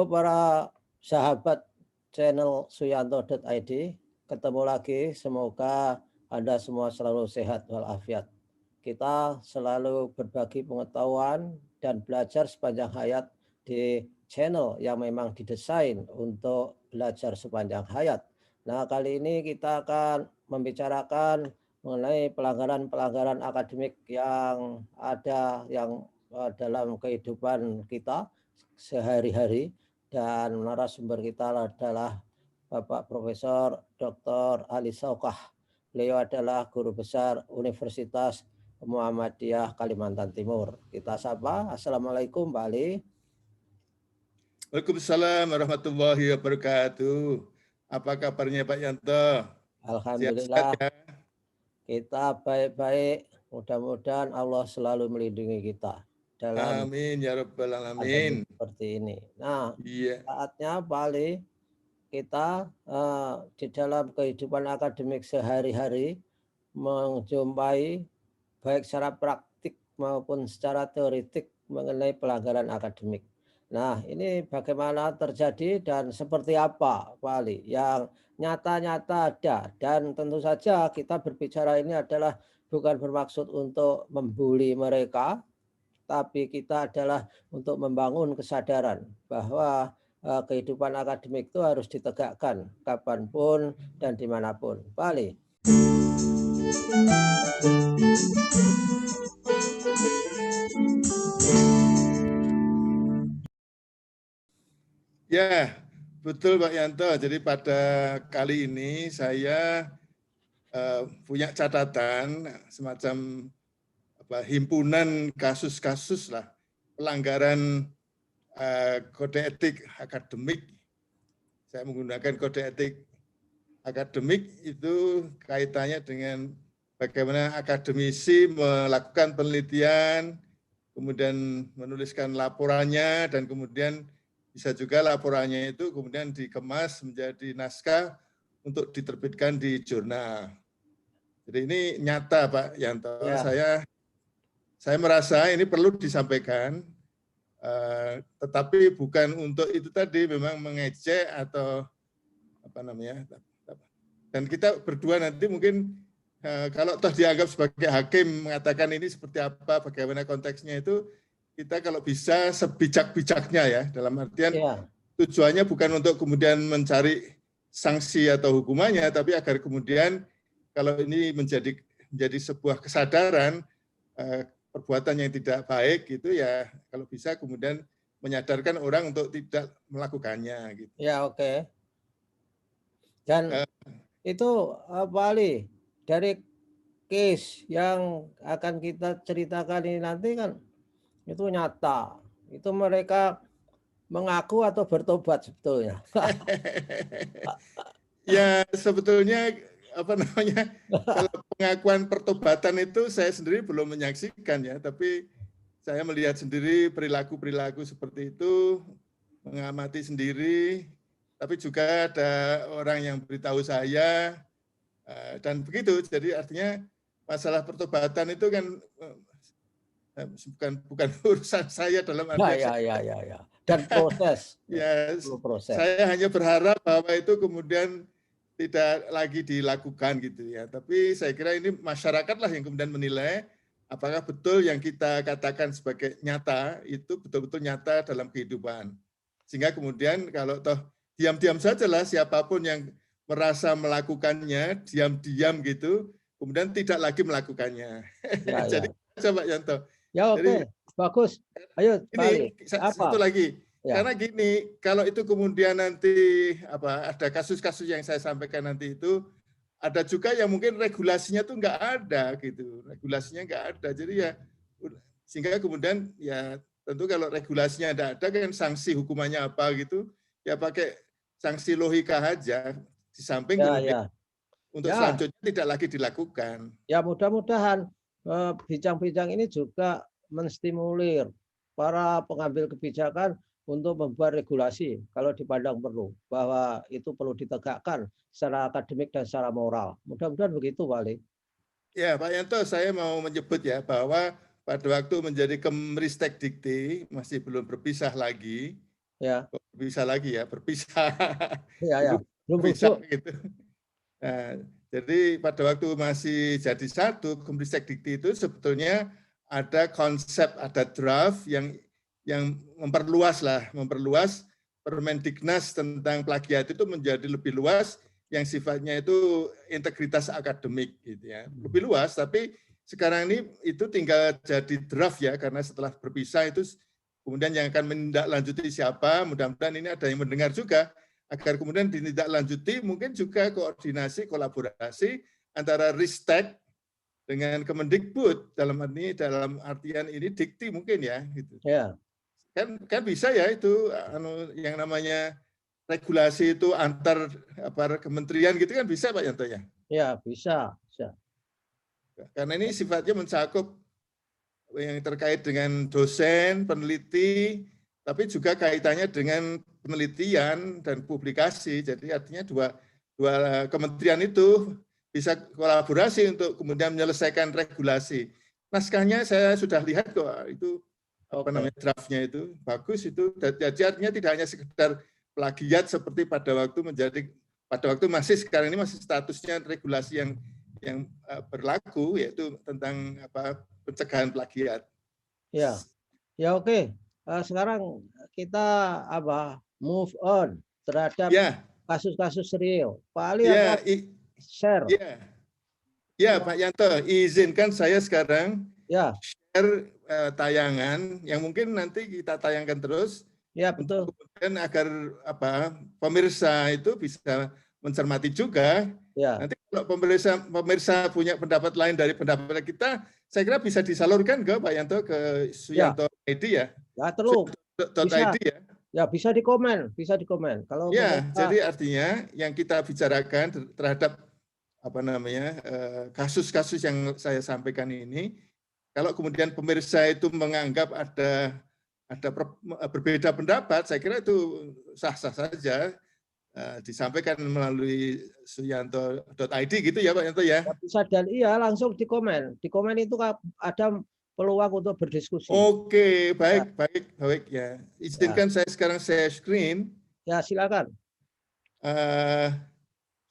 Halo para sahabat channel suyanto.id, ketemu lagi, semoga Anda semua selalu sehat walafiat. Kita selalu berbagi pengetahuan dan belajar sepanjang hayat di channel yang memang didesain untuk belajar sepanjang hayat. Nah, kali ini kita akan membicarakan mengenai pelanggaran-pelanggaran akademik yang ada dalam kehidupan kita sehari-hari, dan narasumber kita adalah Bapak Profesor Dr. Ali Saukah. Beliau adalah guru besar Universitas Muhammadiyah Kalimantan Timur. Kita sapa. Assalamualaikum Pak Ali. Waalaikumsalam warahmatullahi wabarakatuh. Apa kabarnya Pak Yanto? Alhamdulillah, Sehat, ya? kita baik-baik. Mudah-mudahan Allah selalu melindungi kita dalam Amin ya rabbal pandemi alamin. seperti ini. Nah, Iya. saatnya Pak Ali, kita di dalam kehidupan akademik sehari-hari menjumpai baik secara praktik maupun secara teoritik mengenai pelanggaran akademik. Nah, ini bagaimana terjadi dan seperti apa, Pak Ali, yang nyata-nyata ada. Dan tentu saja kita berbicara ini adalah bukan bermaksud untuk membuli mereka, tapi kita adalah untuk membangun kesadaran bahwa kehidupan akademik itu harus ditegakkan kapanpun dan dimanapun. Pak Ali. Ya, betul Pak Yanto. Jadi pada kali ini saya punya catatan semacam himpunan kasus-kasus lah pelanggaran kode etik akademik. Saya menggunakan kode etik akademik itu kaitannya dengan bagaimana akademisi melakukan penelitian, kemudian menuliskan laporannya, dan kemudian bisa juga laporannya itu kemudian dikemas menjadi naskah untuk diterbitkan di jurnal. Jadi ini nyata Pak Yanto, ya. Saya merasa ini perlu disampaikan, tetapi bukan untuk itu tadi memang mengejek atau apa namanya. Dan kita berdua nanti mungkin kalau toh dianggap sebagai hakim mengatakan ini seperti apa, bagaimana konteksnya itu, kita kalau bisa sebijak-bijaknya ya, dalam artian tujuannya bukan untuk kemudian mencari sanksi atau hukumannya, tapi agar kemudian kalau ini menjadi sebuah kesadaran perbuatan yang tidak baik gitu ya, kalau bisa kemudian menyadarkan orang untuk tidak melakukannya gitu. Ya, oke. Dan itu Pak Ali, dari case yang akan kita ceritakan ini nanti kan itu nyata. Itu mereka mengaku atau bertobat sebetulnya. Ya sebetulnya apa namanya, kalau pengakuan pertobatan itu saya sendiri belum menyaksikan ya, tapi saya melihat sendiri perilaku-perilaku seperti itu, mengamati sendiri, tapi juga ada orang yang beritahu saya, dan begitu. Jadi artinya masalah pertobatan itu kan bukan urusan saya dalam artian Ya. Dan proses. Ya, saya hanya berharap bahwa itu kemudian tidak lagi dilakukan gitu ya. Tapi saya kira ini masyarakatlah yang kemudian menilai apakah betul yang kita katakan sebagai nyata itu betul-betul nyata dalam kehidupan. Sehingga kemudian kalau toh diam-diam sajalah siapapun yang merasa melakukannya diam-diam gitu, kemudian tidak lagi melakukannya. Jadi coba Yanto. Ya oke, bagus. Ayo ini satu lagi. Karena gini, kalau itu kemudian nanti ada kasus-kasus yang saya sampaikan nanti itu, ada juga yang mungkin regulasinya tuh nggak ada gitu, regulasinya nggak ada. Jadi ya sehingga kemudian ya tentu kalau regulasinya ada kan sanksi hukumannya apa gitu, ya pakai sanksi logika aja. Di samping kemudian untuk selanjutnya tidak lagi dilakukan. Ya mudah-mudahan bincang-bincang ini juga menstimulir para pengambil kebijakan untuk membuat regulasi kalau dipandang perlu, bahwa itu perlu ditegakkan secara akademik dan secara moral. Mudah-mudahan begitu, Pak Ali. Ya, Pak Yanto, saya mau menyebut ya bahwa pada waktu menjadi Kemristek Dikti masih belum berpisah lagi, Ya. Kok bisa lagi ya, berpisah. Ya, ya. Dulu Belum berpisah rujuk. gitu. Nah, jadi pada waktu masih jadi satu, Kemristek Dikti itu sebetulnya ada konsep, ada draft yang memperluas Permendiknas tentang plagiat itu menjadi lebih luas, yang sifatnya itu integritas akademik gitu ya. Lebih luas, tapi sekarang ini itu tinggal jadi draft ya, karena setelah berpisah itu kemudian yang akan menindaklanjuti siapa, mudah-mudahan ini ada yang mendengar juga, agar kemudian ditindaklanjuti, mungkin juga koordinasi, kolaborasi antara Ristek dengan Kemendikbud, dalam artian ini Dikti mungkin ya, gitu. Ya. Kan bisa ya itu yang namanya regulasi itu antar kementerian gitu kan bisa Pak Yanto ya? Ya, bisa. Karena ini sifatnya mencakup yang terkait dengan dosen, peneliti, tapi juga kaitannya dengan penelitian dan publikasi. Jadi artinya dua kementerian itu bisa kolaborasi untuk kemudian menyelesaikan regulasi. Naskahnya saya sudah lihat kok, itu draftnya itu bagus itu. Jadi artinya tidak hanya sekedar plagiat seperti pada waktu sekarang ini masih statusnya regulasi yang berlaku, yaitu tentang pencegahan plagiat. Ya. Ya, oke. Sekarang kita move on terhadap kasus-kasus real. Pak Ali akan share. Ya, Pak Yanto, izinkan saya sekarang share tayangan yang mungkin nanti kita tayangkan terus. Ya, betul. Kemudian agar pemirsa itu bisa mencermati juga. Ya. Nanti kalau pemirsa punya pendapat lain dari pendapat kita, saya kira bisa disalurkan ke Pak Yanto, ke Suyanto ID ya. Ya, terus. .id ya. Ya, bisa dikomen. Kalau ya, jadi artinya yang kita bicarakan terhadap kasus-kasus yang saya sampaikan ini, kalau kemudian pemirsa itu menganggap ada berbeda pendapat, saya kira itu sah-sah saja disampaikan melalui suyanto.id gitu ya Pak Yanto ya. Bisa dan iya langsung dikomen. Dikomen itu ada peluang untuk berdiskusi. Oke, baik ya. Izinkan saya sekarang share screen. Ya, silakan.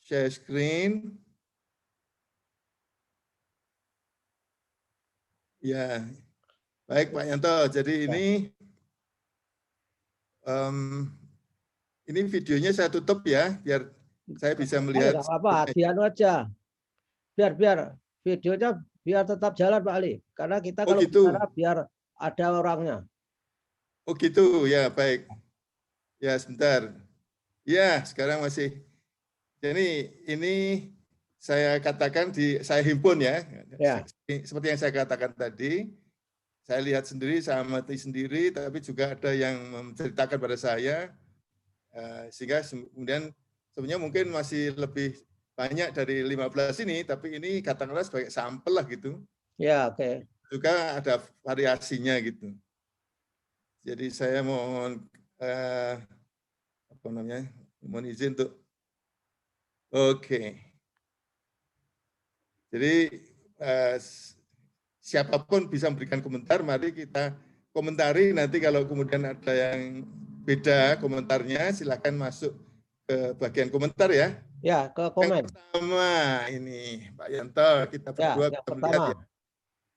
Share screen. Ya, baik Pak Yanto. Jadi ini videonya saya tutup ya, biar saya bisa melihat. Enggak apa-apa, dianu aja. Biar videonya biar tetap jalan Pak Ali. Karena kita kalau bicara biar ada orangnya. Oh gitu, ya baik. Ya sebentar. Ya sekarang masih. Jadi ini saya katakan saya himpun ya. Seperti yang saya katakan tadi. Saya lihat sendiri, saya amati sendiri, tapi juga ada yang menceritakan pada saya. Sehingga kemudian sebenarnya mungkin masih lebih banyak dari 15 ini, tapi ini katakanlah sebagai sampel lah gitu. Ya, oke. Juga ada variasinya gitu. Jadi saya mohon mohon izin untuk Jadi siapapun bisa memberikan komentar, mari kita komentari. Nanti kalau kemudian ada yang beda komentarnya, silakan masuk ke bagian komentar ya. Ya, ke komen. Yang pertama ini Pak Yanto, kita berdua bisa melihat ya.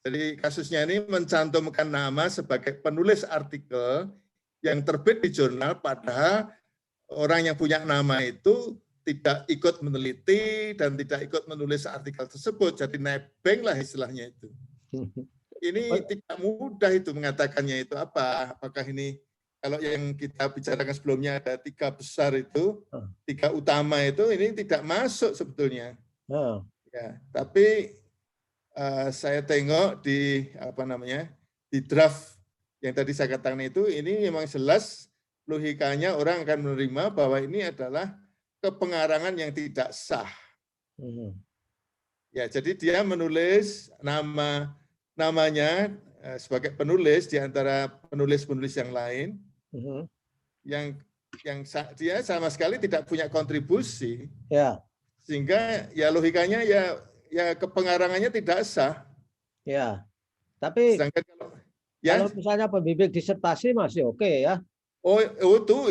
Jadi kasusnya ini mencantumkan nama sebagai penulis artikel yang terbit di jurnal, padahal orang yang punya nama itu tidak ikut meneliti dan tidak ikut menulis artikel tersebut. Jadi nebeng lah istilahnya itu. Ini tidak mudah itu mengatakannya itu apa. Apakah ini, kalau yang kita bicarakan sebelumnya ada 3 besar itu, 3 utama itu, ini tidak masuk sebetulnya. Ya, tapi saya tengok di di draft yang tadi saya katakan itu, ini memang jelas logikanya orang akan menerima bahwa ini adalah kepengarangan yang tidak sah. Ya, jadi dia menulis namanya sebagai penulis di antara penulis-penulis yang lain, yang dia sama sekali tidak punya kontribusi, sehingga ya logikanya ya kepengarangannya tidak sah. Ya, tapi kalau misalnya pembimbing disertasi masih oke ya. Oh,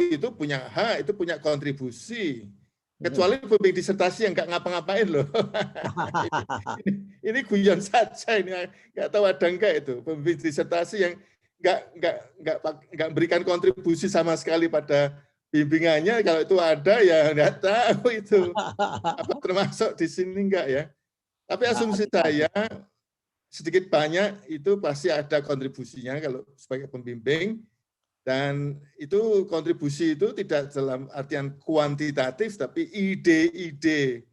itu punya hak, itu punya kontribusi. Kecuali pembimbing disertasi yang nggak ngapa-ngapain loh. ini guyon saja, ini nggak tahu ada enggak itu pembimbing disertasi yang nggak berikan kontribusi sama sekali pada bimbingannya. Kalau itu ada ya nggak tahu itu apa termasuk di sini enggak ya. Tapi asumsi saya sedikit banyak itu pasti ada kontribusinya kalau sebagai pembimbing. Dan itu kontribusi itu tidak dalam artian kuantitatif, tapi ide-ide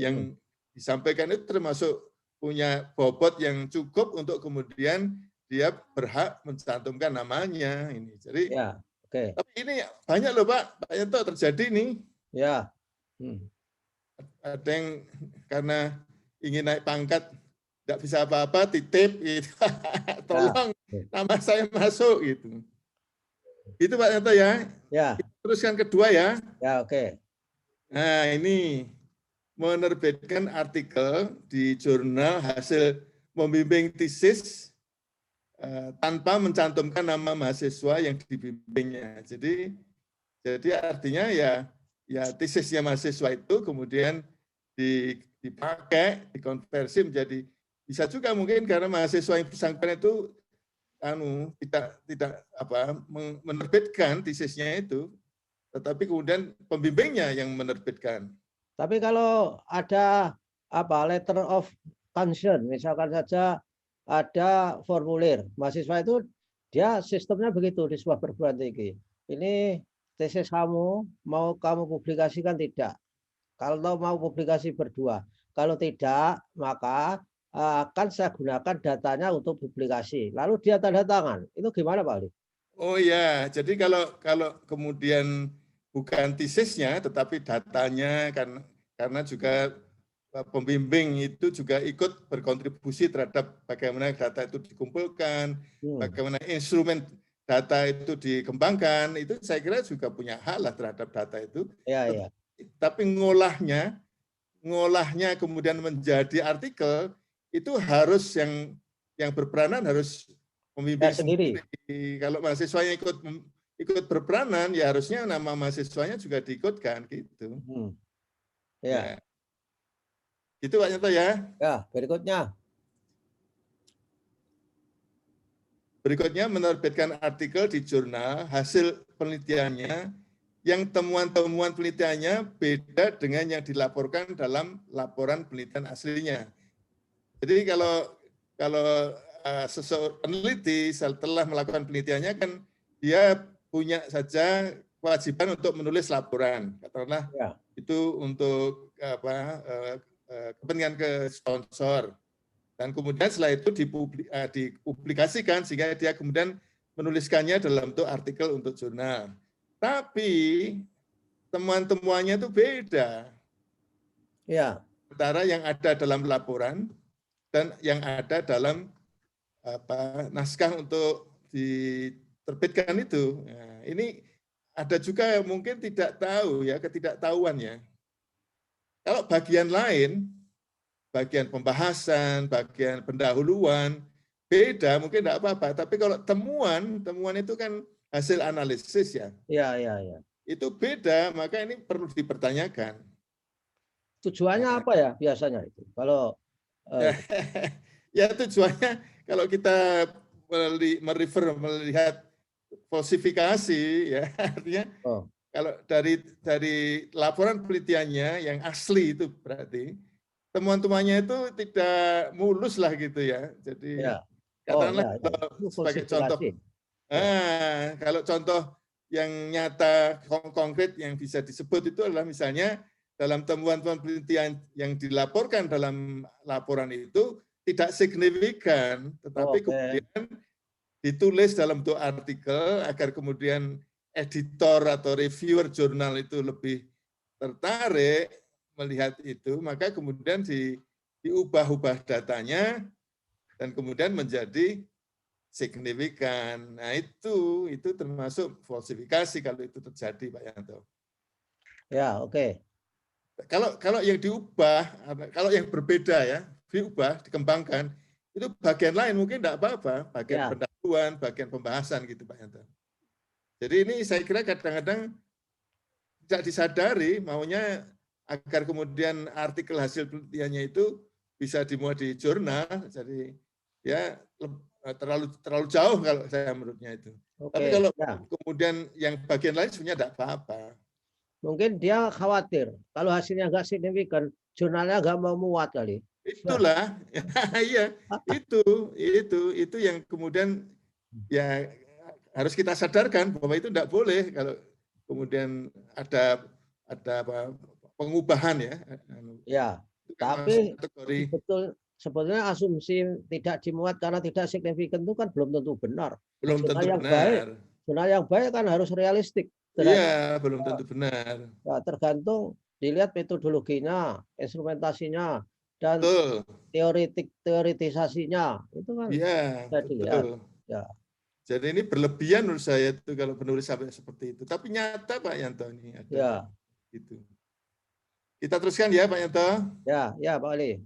yang disampaikan itu termasuk punya bobot yang cukup untuk kemudian dia berhak mencantumkan namanya. Ini. Jadi, ya, oke. Tapi ini banyak loh Pak Yanto terjadi nih. Ya. Ada yang karena ingin naik pangkat tidak bisa apa-apa, titip, gitu. Tolong nama saya masuk gitu. Itu Pak Yanto ya. Ya. Teruskan kedua ya. Ya, oke. Nah, ini menerbitkan artikel di jurnal hasil membimbing tesis tanpa mencantumkan nama mahasiswa yang dibimbingnya. Jadi artinya ya tesisnya mahasiswa itu kemudian dipakai, dikonversi menjadi bisa juga mungkin karena mahasiswa yang bersangkutan itu tidak menerbitkan tesisnya itu, tetapi kemudian pembimbingnya yang menerbitkan. Tapi kalau ada letter of concern, misalkan saja ada formulir mahasiswa itu dia sistemnya begitu di sebuah perguruan tinggi. Ini tesis kamu mau kamu publikasikan tidak? Kalau mau publikasi berdua, kalau tidak maka akan saya gunakan datanya untuk publikasi. Lalu dia tanda tangan. Itu gimana Pak Ali? Oh ya, jadi kalau kemudian bukan tesisnya, tetapi datanya karena juga pembimbing itu juga ikut berkontribusi terhadap bagaimana data itu dikumpulkan, bagaimana instrumen data itu dikembangkan, itu saya kira juga punya hak lah terhadap data itu. Ya. Tapi ngolahnya kemudian menjadi artikel itu harus yang berperanan harus pembimbing sendiri. Kalau mahasiswanya ikut berperanan, ya harusnya nama mahasiswanya juga diikutkan gitu. Ya. Itu Pak Yanto ya. Ya, berikutnya. Berikutnya menerbitkan artikel di jurnal hasil penelitiannya yang temuan-temuan penelitiannya beda dengan yang dilaporkan dalam laporan penelitian aslinya. Jadi kalau seseorang peneliti setelah melakukan penelitiannya kan dia punya saja kewajiban untuk menulis laporan, katakanlah itu untuk kepentingan ke sponsor, dan kemudian setelah itu dipublikasikan sehingga dia kemudian menuliskannya dalam bentuk artikel untuk jurnal. Tapi temuan-temuannya itu beda. Ya. Antara yang ada dalam laporan dan yang ada dalam naskah untuk diterbitkan itu. Nah, ini ada juga yang mungkin tidak tahu ya, ketidaktahuannya. Kalau bagian lain, bagian pembahasan, bagian pendahuluan, beda mungkin tidak apa-apa. Tapi kalau temuan itu kan hasil analisis ya. Ya. Itu beda, maka ini perlu dipertanyakan. Tujuannya apa ya biasanya itu? Kalau ya tujuannya kalau kita melihat falsifikasi ya artinya kalau dari laporan penelitiannya yang asli itu berarti temuan-temuannya itu tidak mulus lah gitu ya. Jadi katakanlah sebagai contoh, kalau contoh yang nyata konkret yang bisa disebut itu adalah misalnya dalam temuan-temuan penelitian yang dilaporkan dalam laporan itu tidak signifikan, tetapi kemudian ditulis dalam bentuk artikel agar kemudian editor atau reviewer jurnal itu lebih tertarik melihat itu, maka kemudian diubah-ubah datanya dan kemudian menjadi signifikan. Nah itu termasuk falsifikasi kalau itu terjadi Pak Yanto. Ya, oke. Kalau yang diubah, kalau yang berbeda ya, diubah, dikembangkan, itu bagian lain mungkin tidak apa-apa, bagian pendahuluan, bagian pembahasan gitu Pak Yanto. Jadi ini saya kira kadang-kadang tidak disadari maunya agar kemudian artikel hasil penelitiannya itu bisa dimuat di jurnal. Jadi ya terlalu jauh kalau saya menurutnya itu. Tapi Oke, kalau ya. kemudian yang bagian lain sebenarnya tidak apa-apa. Mungkin dia khawatir kalau hasilnya nggak signifikan, jurnalnya nggak mau muat kali. Itulah, iya, itu yang kemudian ya harus kita sadarkan bahwa itu tidak boleh kalau kemudian ada apa, pengubahan ya. Ya, Itu kan masuk tapi kategori sebetulnya asumsi tidak dimuat karena tidak signifikan itu kan belum tentu benar. belum tentu benar. Jurnal yang baik kan harus realistik. Iya, belum tentu benar. Tergantung dilihat metodologinya, instrumentasinya, dan Betul. teoritisasinya. Itu kan Iya, bisa dilihat. betul. Ya. Jadi ini berlebihan menurut saya itu kalau penulis sampai seperti itu. Tapi nyata Pak Yanto ini ada Ya. gitu. Kita teruskan ya Pak Yanto. Ya, Pak Ali.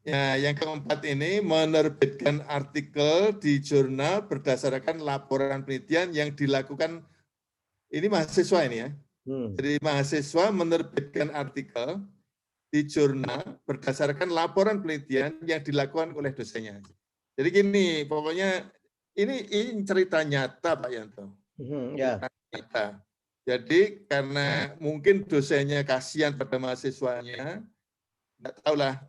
Ya, yang keempat ini menerbitkan artikel di jurnal berdasarkan laporan penelitian yang dilakukan, ini mahasiswa ini ya. Jadi mahasiswa menerbitkan artikel di jurnal berdasarkan laporan penelitian yang dilakukan oleh dosennya. Jadi gini, pokoknya ini cerita nyata Pak Yanto. Ya. Nyata. Jadi karena mungkin dosennya kasihan pada mahasiswanya, nggak tahulah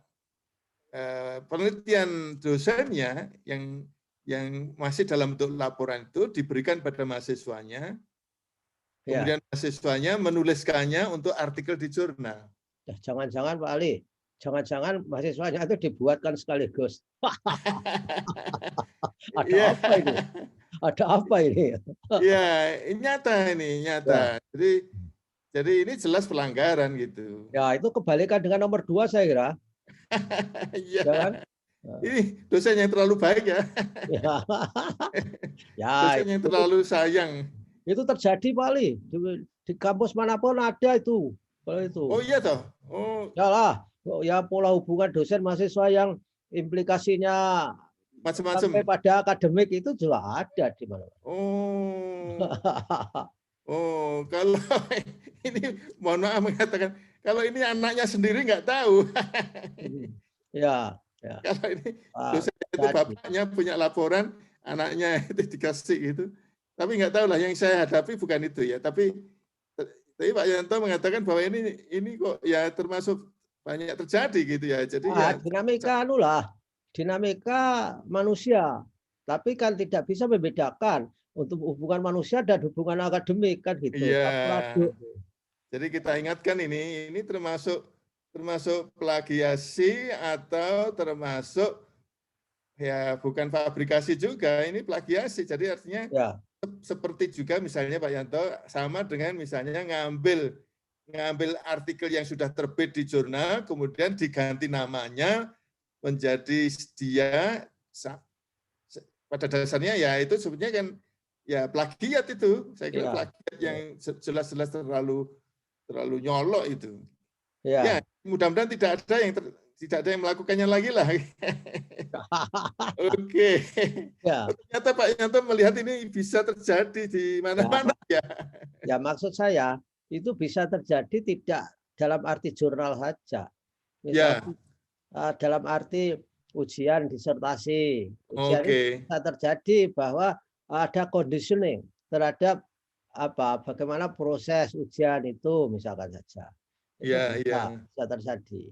penelitian dosennya yang masih dalam bentuk laporan itu diberikan pada mahasiswanya, kemudian mahasiswanya menuliskannya untuk artikel di jurnal. Jangan-jangan Pak Ali, jangan-jangan mahasiswanya itu dibuatkan sekaligus. Ada apa ini? Ada apa ini? Iya, nyata ini, nyata. Jadi ini jelas pelanggaran gitu. Ya, itu kebalikan dengan nomor 2 saya kira. Iya. Ya kan? Ini dosen yang terlalu baik ya. Dosen yang terlalu sayang. Itu terjadi Pak Ali. Di kampus manapun ada itu. Kalau itu. Oh iya toh. Oh. Yalah, ya pola hubungan dosen mahasiswa yang implikasinya macam-macam sampai pada akademik itu juga ada di mana. Oh. Oh, kalau ini mohon maaf mengatakan, kalau ini anaknya sendiri nggak tahu. Ya. Kalau ini dosen itu bapaknya punya laporan, anaknya itu dikasih gitu. Tapi nggak tahu lah, yang saya hadapi bukan itu ya. Tapi Pak Yanto mengatakan bahwa ini kok ya termasuk banyak terjadi gitu ya. Jadi ya dinamika manusia. Tapi kan tidak bisa membedakan untuk hubungan manusia dan hubungan akademik kan gitu. Iya. Jadi kita ingatkan ini termasuk plagiasi atau termasuk ya bukan fabrikasi juga, ini plagiasi. Jadi artinya seperti juga misalnya Pak Yanto sama dengan misalnya ngambil artikel yang sudah terbit di jurnal kemudian diganti namanya menjadi dia, pada dasarnya ya itu sebenarnya kan ya plagiat itu. Saya kira plagiat yang jelas-jelas terlalu nyolok itu. Ya, mudah-mudahan tidak ada yang melakukannya lagi lah. Oke. Ternyata Pak Yanto melihat ini bisa terjadi di mana-mana ya. Ya, maksud saya itu bisa terjadi tidak dalam arti jurnal saja. Misalnya dalam arti ujian disertasi. Ujian itu bisa terjadi bahwa ada conditioning terhadap bagaimana proses ujian itu misalkan saja. Itu bisa terjadi.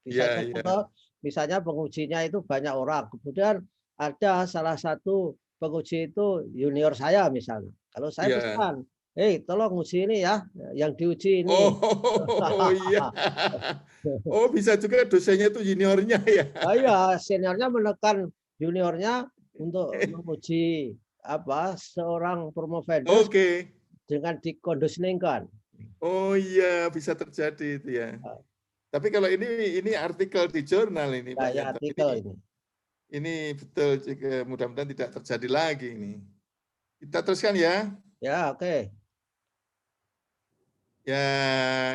Bisa contoh misalnya pengujinya itu banyak orang. Kemudian ada salah satu penguji itu junior saya misalnya. Kalau saya pesan, tolong uji ini ya, yang diuji ini. Oh iya. Oh bisa juga dosennya itu juniornya ya. Iya, seniornya menekan juniornya untuk menguji seorang promovedor dengan dikondisioningkan. Oh iya, bisa terjadi itu ya. Tapi kalau ini artikel di jurnal ini Pak Yanto. Ini betul, mudah-mudahan tidak terjadi lagi ini. Kita teruskan ya. Ya, oke. Ya,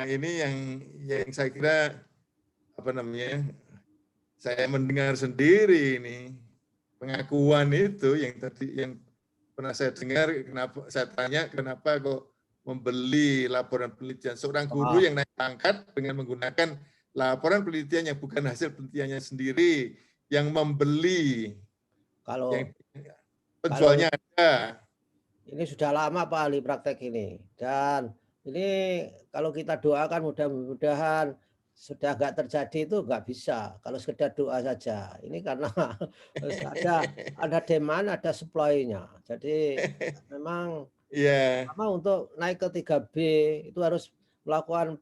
ini yang saya kira saya mendengar sendiri ini pengakuan itu yang tadi yang pernah saya dengar, kenapa saya tanya kenapa kok membeli laporan penelitian seorang guru yang naik pangkat dengan menggunakan laporan penelitian yang bukan hasil penelitiannya sendiri, yang membeli, yang penjualnya ada. Ini sudah lama Pak Ali praktek ini, dan ini kalau kita doakan mudah-mudahan sudah nggak terjadi itu nggak bisa. Kalau sekedar doa saja, ini karena ada demand, ada supply-nya. Jadi memang sama untuk naik ke 3B itu harus melakukan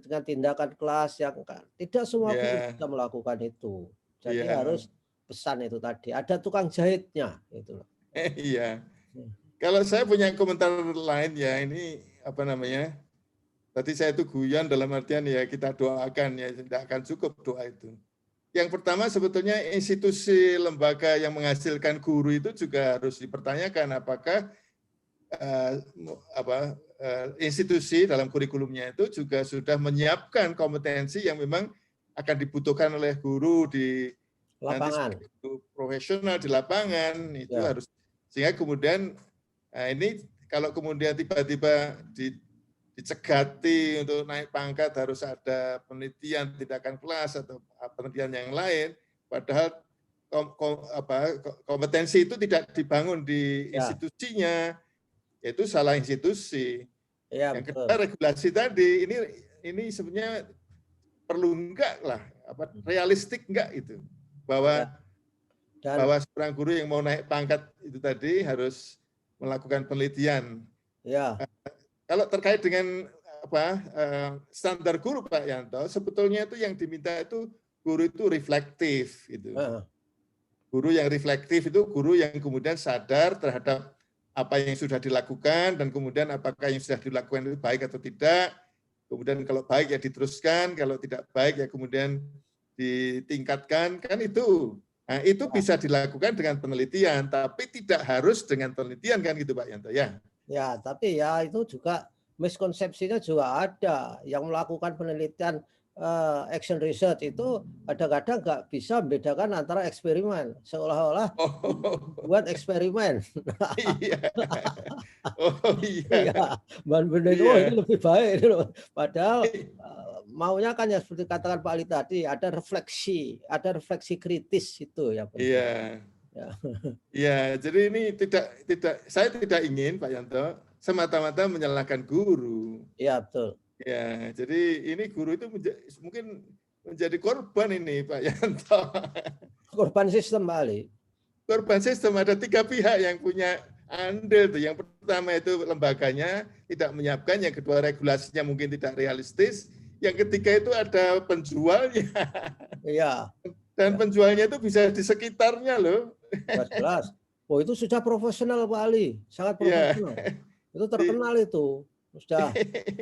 dengan tindakan kelas yang tidak semua guru bisa melakukan itu. Jadi harus pesan itu tadi. Ada tukang jahitnya itu. Iya. Kalau saya punya komentar lain ya, ini apa namanya? Tadi saya itu guyon dalam artian ya kita doakan ya, tidak akan cukup doa itu. Yang pertama sebetulnya institusi lembaga yang menghasilkan guru itu juga harus dipertanyakan apakah institusi dalam kurikulumnya itu juga sudah menyiapkan kompetensi yang memang akan dibutuhkan oleh guru di lapangan, nanti profesional di lapangan itu harus, sehingga kemudian ini kalau kemudian tiba-tiba dicegati untuk naik pangkat harus ada penelitian tindakan kelas atau penelitian yang lain, padahal kompetensi itu tidak dibangun di institusinya, yaitu salah institusi. Yang kedua regulasi tadi, ini sebenarnya perlu enggak lah, realistik enggak itu, bahwa seorang guru yang mau naik pangkat itu tadi harus melakukan penelitian. Kalau terkait dengan standar guru Pak Yanto, sebetulnya itu yang diminta itu guru itu reflektif itu. Guru yang reflektif itu guru yang kemudian sadar terhadap apa yang sudah dilakukan dan kemudian apakah yang sudah dilakukan itu baik atau tidak. Kemudian kalau baik ya diteruskan, kalau tidak baik ya kemudian ditingkatkan, kan itu. Nah, itu bisa dilakukan dengan penelitian, tapi tidak harus dengan penelitian kan gitu Pak Yanto ya. Ya, tapi ya itu juga miskonsepsinya juga ada. Yang melakukan penelitian action research itu kadang-kadang nggak bisa membedakan antara eksperimen, seolah-olah buat eksperimen. Ini lebih baik. Padahal maunya kan ya seperti katakan Pak Ali tadi, ada refleksi kritis itu ya. Iya, jadi ini saya tidak ingin Pak Yanto semata-mata menyalahkan guru. Iya, betul. Ya, jadi ini guru itu mungkin menjadi korban ini Pak Yanto. Korban sistem Pak Ali. Korban sistem, ada 3 pihak yang punya andil tuh. Yang pertama itu lembaganya tidak menyiapkan, yang kedua regulasinya mungkin tidak realistis, yang ketiga itu ada penjualnya. Iya. Dan penjualnya itu bisa di sekitarnya loh. Jelas. Oh, itu sudah profesional Pak Ali, sangat profesional. Itu terkenal itu, sudah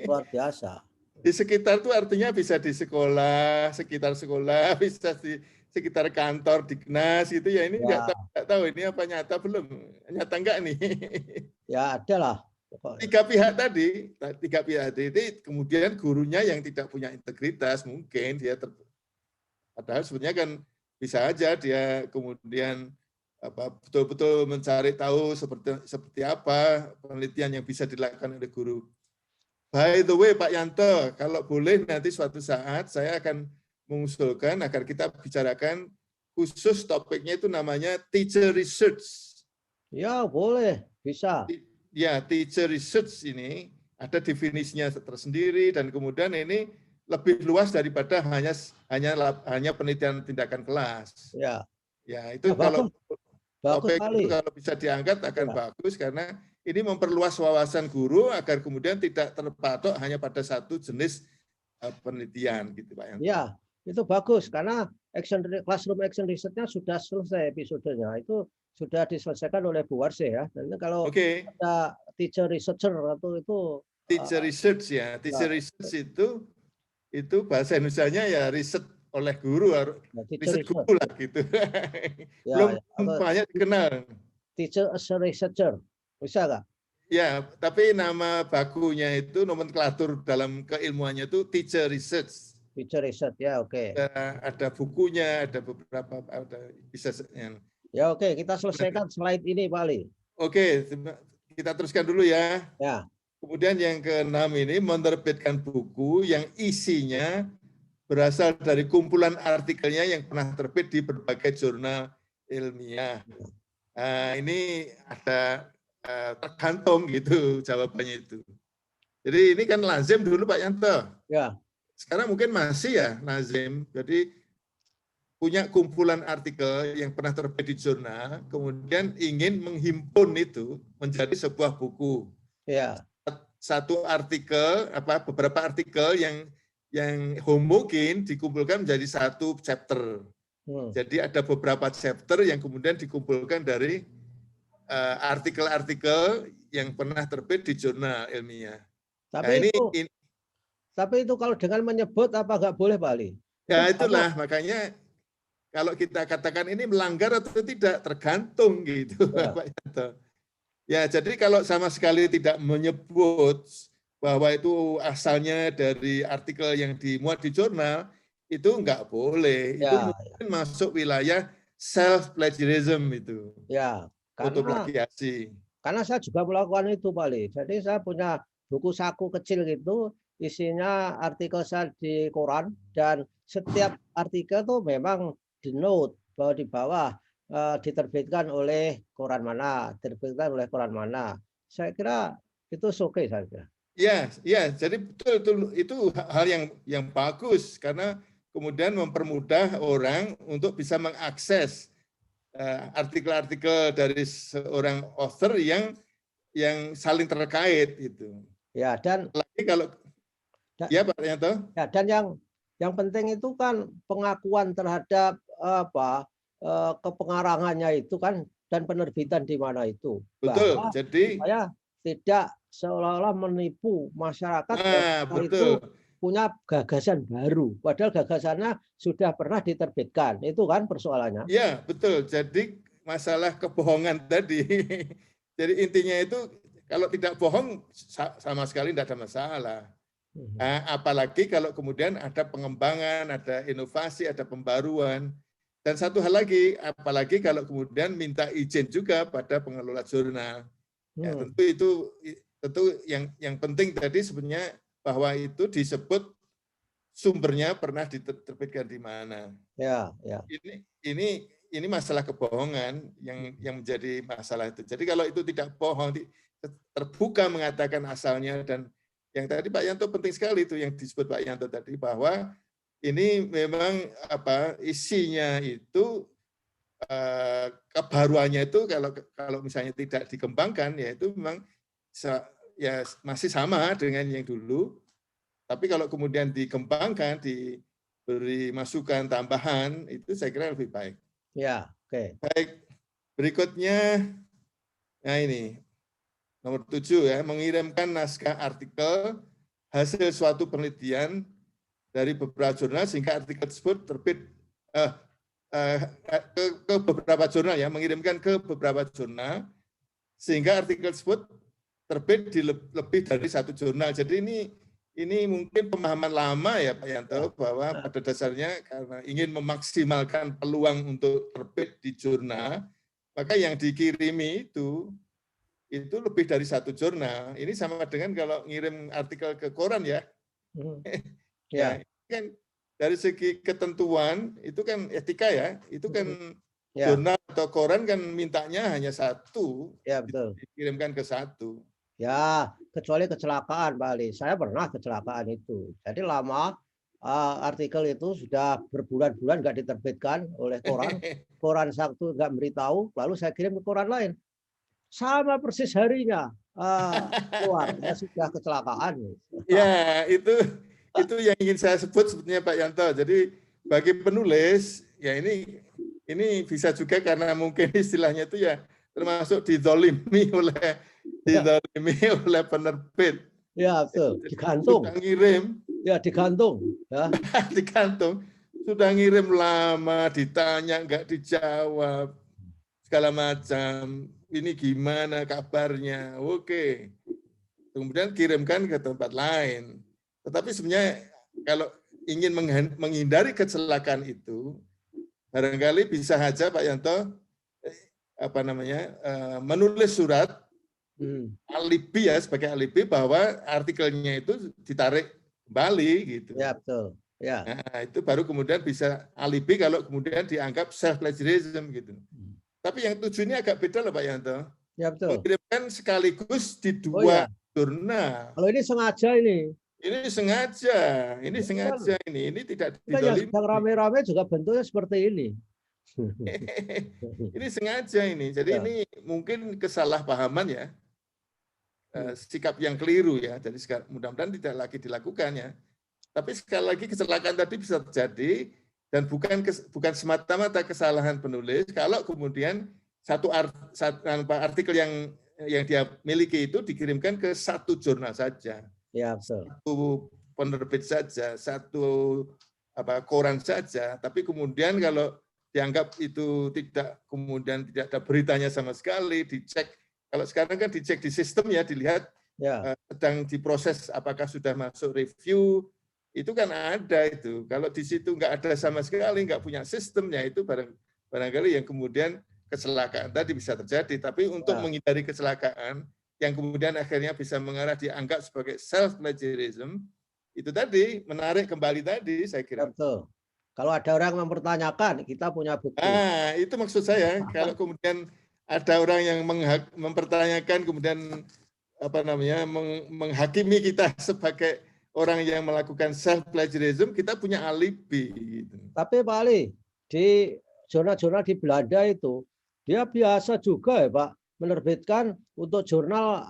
luar biasa. Di sekitar itu artinya bisa di sekolah, sekitar sekolah, bisa di sekitar kantor, di Dinas gitu ya. Ini nggak tahu ini apa nyata belum, nyata enggak nih? Ya ada lah. 3 pihak tadi kemudian gurunya yang tidak punya integritas mungkin dia padahal sebenarnya kan bisa aja dia kemudian betul-betul mencari tahu seperti apa penelitian yang bisa dilakukan oleh guru. By the way Pak Yanto, kalau boleh nanti suatu saat saya akan mengusulkan agar kita bicarakan khusus topiknya itu namanya teacher research. Ya boleh, bisa. Ya, teacher research ini ada definisinya tersendiri dan kemudian ini lebih luas daripada hanya penelitian tindakan kelas. Ya. Ya, itu kalau topik itu kalau bisa diangkat akan bagus karena ini memperluas wawasan guru agar kemudian tidak terpatok hanya pada satu jenis penelitian gitu Pak Yanto. Ya, itu bagus karena classroom action research-nya sudah selesai episodenya. Itu sudah diselesaikan oleh Bu Warse ya. Dan kalau ada teacher researcher atau itu teacher research ya, teacher research itu bahasa Indonesianya ya riset oleh guru, riset guru lah gitu. Belum banyak dikenal. Teacher as a researcher, bisa nggak? Ya, tapi nama bakunya itu nomenklatur dalam keilmuannya itu teacher research. Teacher research ya, oke. Ada bukunya, ada beberapa, ada bisa. Ya oke, kita selesaikan slide ini Pak Ali. Oke, kita teruskan dulu ya. Ya, Kemudian yang keenam ini menerbitkan buku yang isinya berasal dari kumpulan artikelnya yang pernah terbit di berbagai jurnal ilmiah. Ini ada tergantung gitu jawabannya itu. Jadi ini kan lazim dulu Pak Yanto. ya, Sekarang mungkin masih ya lazim. Jadi punya kumpulan artikel yang pernah terbit di jurnal, kemudian ingin menghimpun itu menjadi sebuah buku. ya. Satu artikel, beberapa artikel yang homogen dikumpulkan menjadi satu chapter. Jadi ada beberapa chapter yang kemudian dikumpulkan dari artikel-artikel yang pernah terbit di jurnal ilmiah. Nah, Tapi itu kalau dengan menyebut apa nggak boleh Pak Ali? Itu ya banyak. itulah makanya kalau kita katakan ini melanggar atau tidak tergantung gitu Ya. Pak Yanto. Ya, jadi kalau sama sekali tidak menyebut bahwa itu asalnya dari artikel yang dimuat di jurnal, itu enggak boleh. Itu Ya, mungkin masuk wilayah self plagiarism itu. ya. Autoplagiasi. Karena saya juga melakukan itu Pak Ali. Jadi saya punya buku saku kecil gitu, isinya artikel saya di koran, dan setiap artikel tuh memang di note bahwa di bawah diterbitkan oleh koran mana, diterbitkan oleh koran mana. Saya kira itu oke saya kira. Ya, ya. Jadi betul itu hal yang bagus karena kemudian mempermudah orang untuk bisa mengakses artikel-artikel dari seorang author yang saling terkait itu. Ya, dan Lagi kalau ya Pak Yanto. Ya, dan yang penting itu kan pengakuan terhadap kepengarangannya itu kan, dan penerbitan di mana itu, Betul. bahwa Jadi supaya tidak seolah-olah menipu masyarakat bahwa itu betul. punya gagasan baru, padahal gagasannya sudah pernah diterbitkan. Itu kan persoalannya. Ya, betul. Jadi masalah kebohongan tadi. Jadi intinya itu kalau tidak bohong sama sekali tidak ada masalah. Apalagi kalau kemudian ada pengembangan, ada inovasi, ada pembaruan. Dan satu hal lagi, apalagi kalau kemudian minta izin juga pada pengelola jurnal. Ya, tentu yang penting tadi sebenarnya bahwa itu disebut sumbernya pernah diterbitkan di mana. Ya, ya. Ini masalah kebohongan yang menjadi masalah itu. Jadi kalau itu tidak bohong, terbuka mengatakan asalnya, dan yang tadi Pak Yanto penting sekali itu yang disebut Pak Yanto tadi, bahwa ini memang isinya itu kebaruannya itu kalau misalnya tidak dikembangkan ya itu memang ya masih sama dengan yang dulu, tapi kalau kemudian dikembangkan, diberi masukan tambahan, itu saya kira lebih baik. Ya, oke. Baik, berikutnya, nah ini nomor 7 ya, mengirimkan naskah artikel hasil suatu penelitian dari beberapa jurnal sehingga artikel tersebut terbit ke beberapa jurnal ya, mengirimkan ke beberapa jurnal sehingga artikel tersebut terbit di lebih dari satu jurnal. Jadi ini mungkin pemahaman lama ya Pak Yanto, bahwa pada dasarnya karena ingin memaksimalkan peluang untuk terbit di jurnal, maka yang dikirimi itu lebih dari satu jurnal. Ini sama dengan kalau ngirim artikel ke koran ya. Ya, kan dari segi ketentuan itu kan etika ya, itu kan jurnal atau koran kan mintanya hanya satu, ya betul, dikirimkan ke satu. Ya, kecuali kecelakaan Pak Ali. Saya pernah kecelakaan itu. Jadi lama artikel itu sudah berbulan-bulan nggak diterbitkan oleh koran. Koran satu nggak memberitahu, lalu saya kirim ke koran lain. Sama persis harinya keluar, ya sudah kecelakaan. Ya, itu yang ingin saya sebut sebetulnya Pak Yanto. Jadi bagi penulis, ya ini bisa juga karena mungkin istilahnya itu ya termasuk dizolimi oleh penerbit. Ya betul, digantung. Sudah ngirim. Ya digantung. Ya. Digantung. Sudah ngirim lama, ditanya nggak dijawab, segala macam. Ini gimana kabarnya? Oke. Kemudian kirimkan ke tempat lain. Tetapi sebenarnya kalau ingin menghindari kecelakaan itu, barangkali bisa saja Pak Yanto menulis surat alibi ya, sebagai alibi bahwa artikelnya itu ditarik kembali gitu. Ya, betul. Ya. Nah, itu baru kemudian bisa alibi kalau kemudian dianggap self plagiarism gitu. Tapi yang tujuannya agak beda loh Pak Yanto. Ya, betul. Mengirimkan sekaligus di dua jurnal. Kalau ini sengaja ini. Ini sengaja, ini tidak didolimi. Yang rame-rame juga bentuknya seperti ini. Ini sengaja ini. Jadi ini mungkin kesalahpahaman ya. Sikap yang keliru ya. Jadi mudah-mudahan tidak lagi dilakukan ya. Tapi sekali lagi kecelakaan tadi bisa terjadi dan bukan semata-mata kesalahan penulis kalau kemudian satu artikel yang dia miliki itu dikirimkan ke satu jurnal saja. Ya, betul. Satu penerbit saja, satu koran saja, tapi kemudian kalau dianggap itu tidak ada beritanya sama sekali, dicek. Kalau sekarang kan dicek di sistem ya, dilihat sedang diproses apakah sudah masuk review, itu kan ada itu. Kalau di situ nggak ada sama sekali, nggak punya sistemnya, itu barangkali yang kemudian kecelakaan tadi bisa terjadi. Tapi untuk menghindari kecelakaan, yang kemudian akhirnya bisa mengarah dianggap sebagai self plagiarism, itu tadi menarik kembali tadi saya kira. Betul. Kalau ada orang mempertanyakan, kita punya bukti. Nah, itu maksud saya. Kalau kemudian ada orang yang mempertanyakan, kemudian menghakimi kita sebagai orang yang melakukan self plagiarism, kita punya alibi. Gitu. Tapi Pak Ali, di jurnal-jurnal di Belanda itu, dia biasa juga ya Pak, menerbitkan untuk jurnal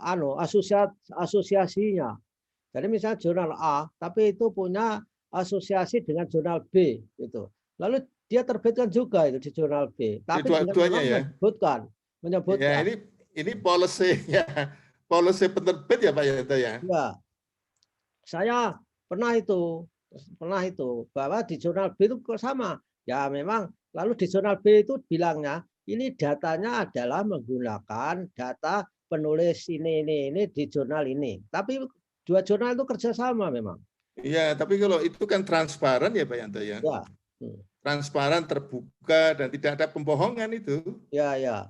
asosiasinya. Jadi misalnya jurnal A, tapi itu punya asosiasi dengan jurnal B gitu. Lalu dia terbitkan juga itu di jurnal B. Tapi dua-duanya ya. Menyebutkan. Ya, ini policy ya. Policy penerbit ya Pak Yanto ya. Ya. Saya pernah itu bahwa di jurnal B itu sama. Ya memang lalu di jurnal B itu bilangnya ini datanya adalah menggunakan data penulis ini di jurnal ini. Tapi dua jurnal itu kerjasama memang. Iya, tapi kalau itu kan transparan ya Pak Yanto ya. Transparan, terbuka, dan tidak ada pembohongan itu. Ya.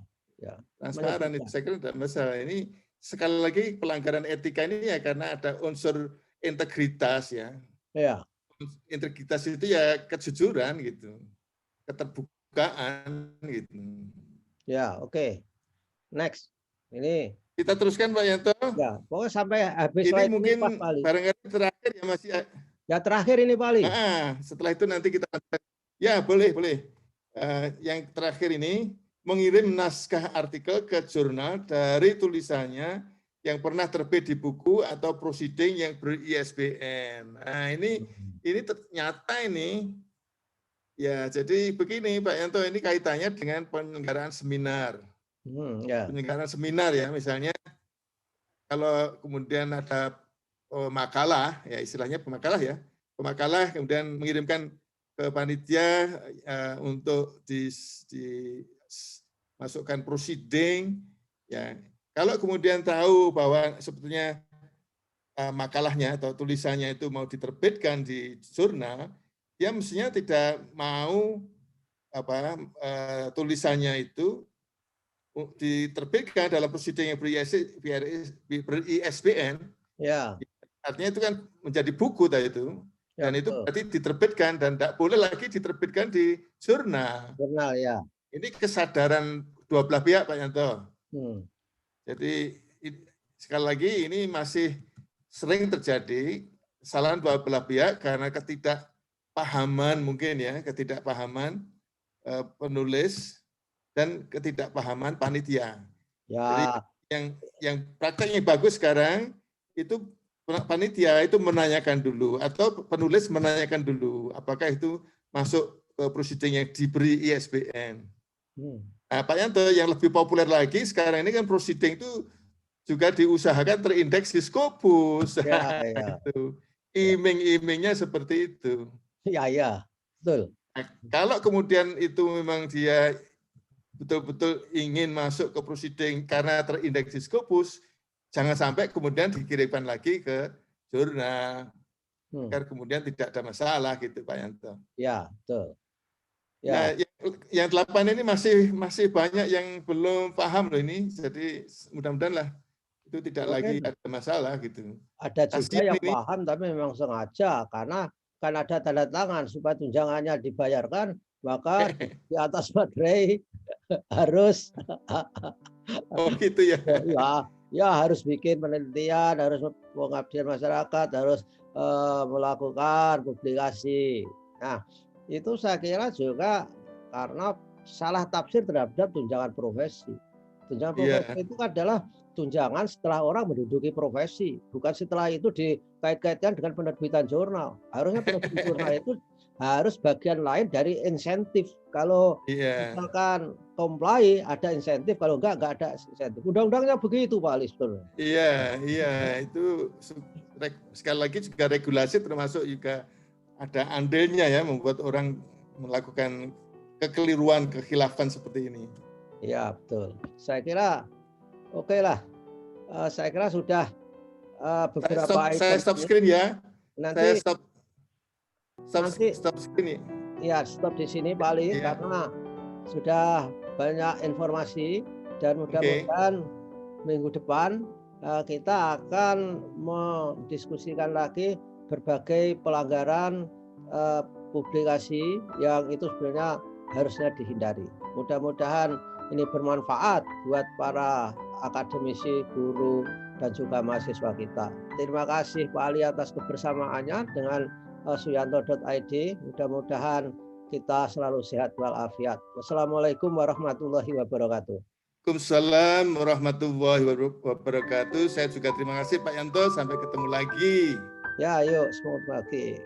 Transparan itu saya kira tidak masalah. Ini sekali lagi pelanggaran etika ini ya karena ada unsur integritas ya. Ya. Integritas itu ya kejujuran gitu. Keterbukaan gitu. Ya, oke. Next. Ini kita teruskan Pak Yanto. Ya, pokoknya sampai habis ini mungkin barangkali terakhir ya masih. Ya terakhir ini Pak Ali. Setelah itu nanti kita ya boleh. Yang terakhir ini mengirim naskah artikel ke jurnal dari tulisannya yang pernah terbit di buku atau proceeding yang ber-ISBN. Nah, ini ternyata ini ya jadi begini Pak Yanto, ini kaitannya dengan penyelenggaraan seminar. Penyelenggaraan seminar ya, misalnya kalau kemudian ada makalah, ya istilahnya pemakalah kemudian mengirimkan ke panitia untuk dimasukkan proceeding, ya. Kalau kemudian tahu bahwa sebetulnya makalahnya atau tulisannya itu mau diterbitkan di jurnal, dia mestinya tidak mau tulisannya itu diterbitkan dalam proceeding yang ber-ISBN. Ya. Artinya itu kan menjadi buku tadi itu. Dan itu berarti diterbitkan dan tidak boleh lagi diterbitkan di jurnal. Jurnal ya. Ini kesadaran dua belah pihak Pak Yanto. Jadi sekali lagi ini masih sering terjadi kesalahan dua belah pihak karena ketidakpahaman mungkin ya, ketidakpahaman penulis dan ketidakpahaman panitia. Ya. Jadi yang prakteknya bagus sekarang itu panitia itu menanyakan dulu atau penulis menanyakan dulu apakah itu masuk ke proceeding yang diberi ISBN. Nah, Pak Yanto, yang lebih populer lagi sekarang ini kan proceeding itu juga diusahakan terindeks di Scopus. Ya. Iming-imingnya seperti itu. Ya, betul. Nah, kalau kemudian itu memang dia betul-betul ingin masuk ke proceeding karena terindeks di Scopus, jangan sampai kemudian dikirimkan lagi ke jurnal. Agar kemudian tidak ada masalah gitu Pak Yanto. Ya, betul. Ya. Nah, yang 8 ini masih banyak yang belum paham loh ini. Jadi mudah-mudahan lah itu tidak lagi Mungkin ada masalah gitu. ada juga Kasihan yang ini. paham tapi memang sengaja karena kan ada tanda tangan supaya tunjangannya dibayarkan, maka di atas materai harus Oh gitu ya. ya harus bikin penelitian, harus pengabdian masyarakat, harus melakukan publikasi. Nah, itu saya kira juga karena salah tafsir terhadap tunjangan profesi. Tunjangan profesi Iya. itu adalah tunjangan setelah orang menduduki profesi, bukan setelah itu dikait-kaitkan dengan penerbitan jurnal. Harusnya penerbitan jurnal itu harus bagian lain dari insentif. Kalau Iya. misalkan comply ada insentif, kalau enggak ada insentif. Undang-undangnya begitu Pak Ali sebenarnya. Iya, itu sekali lagi juga regulasi termasuk juga ada andilnya ya membuat orang melakukan kekeliruan, kekhilafan seperti ini. Ya betul. Saya kira oke lah. Saya kira sudah beberapa Saya item stop ini. screen ya. Nanti Stop screen ya. Ya stop di sini Pak Ali Ya. karena sudah banyak informasi dan mudah-mudahan minggu depan kita akan mendiskusikan lagi berbagai pelanggaran publikasi yang itu sebenarnya harusnya dihindari. Mudah-mudahan ini bermanfaat buat para akademisi, guru, dan juga mahasiswa kita. Terima kasih Pak Ali atas kebersamaannya dengan suyanto.id. Mudah-mudahan kita selalu sehat walafiat. Wassalamualaikum warahmatullahi wabarakatuh. Waalaikumsalam warahmatullahi wabarakatuh. Saya juga terima kasih Pak Yanto. Sampai ketemu lagi. Ya, yuk, semoga lagi.